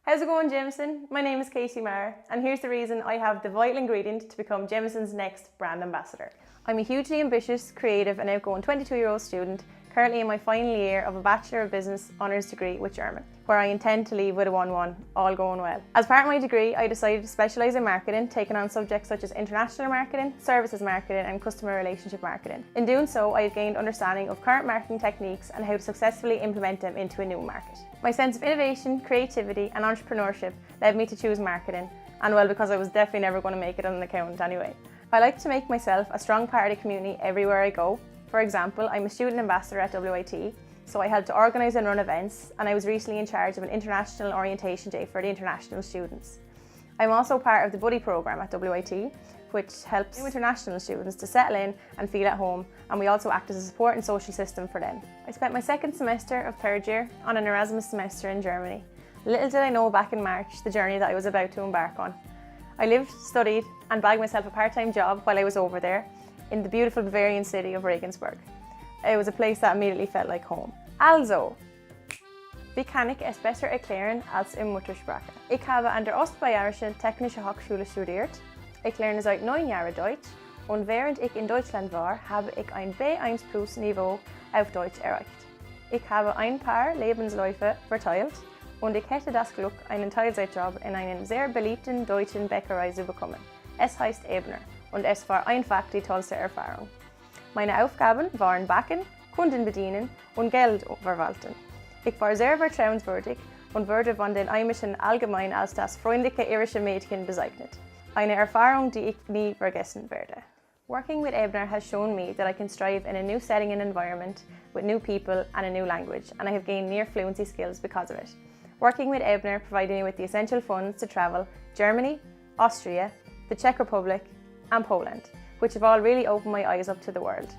How's it going, Jameson? My name is Kacey Maher, and here's the reason I have the vital ingredient to become Jameson's next brand ambassador. I'm a hugely ambitious, creative and outgoing 22-year-old student, currently in my final year of a Bachelor of Business Honours degree with German, where I intend to leave with a 1-1, all going well. As part of my degree, I decided to specialise in marketing, taking on subjects such as international marketing, services marketing and customer relationship marketing. In doing so, I have gained understanding of current marketing techniques and how to successfully implement them into a new market. My sense of innovation, creativity and entrepreneurship led me to choose marketing, and well, because I was definitely never going to make it as an accountant anyway. I like to make myself a strong part of the community everywhere I go. For example, I'm a student ambassador at WIT, so I help to organise and run events, and I was recently in charge of an international orientation day for the international students. I'm also part of the buddy programme at WIT, which helps new international students to settle in and feel at home, and we also act as a support and social system for them. I spent my second semester of third year on an Erasmus semester in Germany. Little did I know back in March the journey that I was about to embark on. I lived, studied and bagged myself a part-time job while I was over there in the beautiful Bavarian city of Regensburg. It was a place that immediately felt like home. Also, wie kann ich es besser erklären als in Muttersprache? Ich habe an der Ostbayerischen Technische Hochschule studiert. Ich lerne seit 9 Jahren Deutsch und während ich in Deutschland war, habe ich ein B1 Plus Niveau auf Deutsch erreicht. Ich habe ein paar Lebensläufe verteilt und ich hätte das Glück, einen Teilzeitjob in einer sehr beliebten deutschen Bäckerei zu bekommen. Es heißt Ebner und es war einfach die tollste Erfahrung. Meine Aufgaben waren Backen, Kunden bedienen und Geld verwalten. Ich war sehr vertrauenswürdig und wurde von den Einheimischen allgemein als das freundliche irische Mädchen bezeichnet. Eine Erfahrung, die ich nie vergessen werde. Working with Ebner has shown me that I can strive in a new setting and environment with new people and a new language, and I have gained near fluency skills because of it. Working with Ebner provided me with the essential funds to travel Germany, Austria, the Czech Republic and Poland, which have all really opened my eyes up to the world.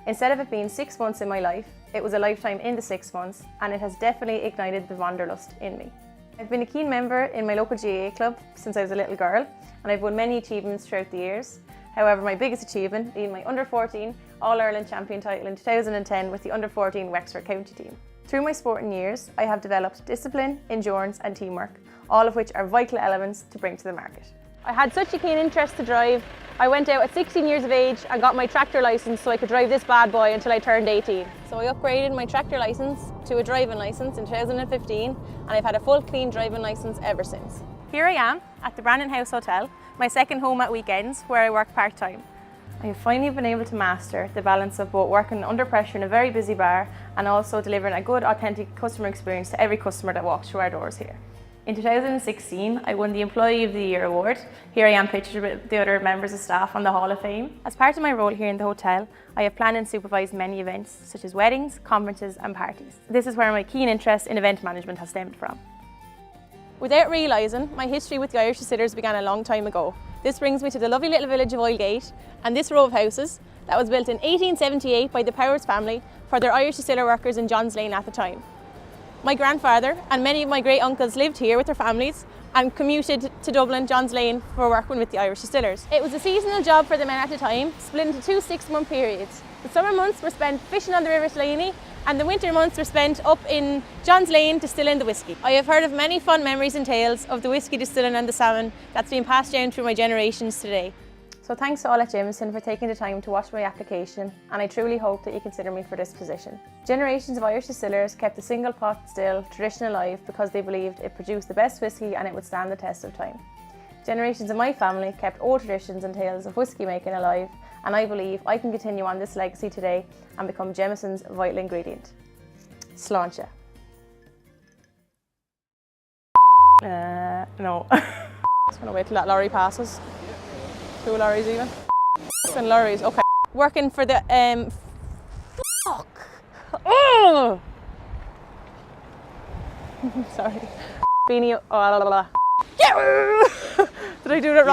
Instead of it being 6 months in my life, it was a lifetime in the 6 months, and it has definitely ignited the wanderlust in me. I've been a keen member in my local GAA club since I was a little girl, and I've won many achievements throughout the years. However, my biggest achievement being my Under-14 All-Ireland champion title in 2010 with the Under-14 Wexford County team. Through my sporting years, I have developed discipline, endurance and teamwork, all of which are vital elements to bring to the market. I had such a keen interest to drive. I went out at 16 years of age and got my tractor licence so I could drive this bad boy until I turned 18. So I upgraded my tractor licence to a driving licence in 2015, and I've had a full clean driving licence ever since. Here I am at the Brandon House Hotel, my second home at weekends where I work part-time. I have finally been able to master the balance of both working under pressure in a very busy bar and also delivering a good, authentic customer experience to every customer that walks through our doors here. In 2016, I won the Employee of the Year award. Here I am pictured with the other members of staff on the Hall of Fame. As part of my role here in the hotel, I have planned and supervised many events such as weddings, conferences and parties. This is where my keen interest in event management has stemmed from. Without realising, my history with the Irish Distillers began a long time ago. This brings me to the lovely little village of Oilgate and this row of houses that was built in 1878 by the Powers family for their Irish distiller workers in Johns Lane at the time. My grandfather and many of my great uncles lived here with their families and commuted to Dublin, Johns Lane for working with the Irish Distillers. It was a seasonal job for the men at the time, split into 2 6-month periods. The summer months were spent fishing on the River Slaney and the winter months were spent up in Johns Lane distilling the whisky. I have heard of many fond memories and tales of the whisky distilling and the salmon that's been passed down through my generations today. So thanks to all at Jameson for taking the time to watch my application, and I truly hope that you consider me for this position. Generations of Irish distillers kept the single pot still tradition alive because they believed it produced the best whisky and it would stand the test of time. Generations of my family kept old traditions and tales of whisky making alive, and I believe I can continue on this legacy today and become Jameson's vital ingredient. Sláinte. No. Just gonna wait till that lorry passes. 2 lorries even. And lorries, okay. Working for the fuck. Oh! Sorry. Beanie. Oh, la, la, la. Did I do that wrong?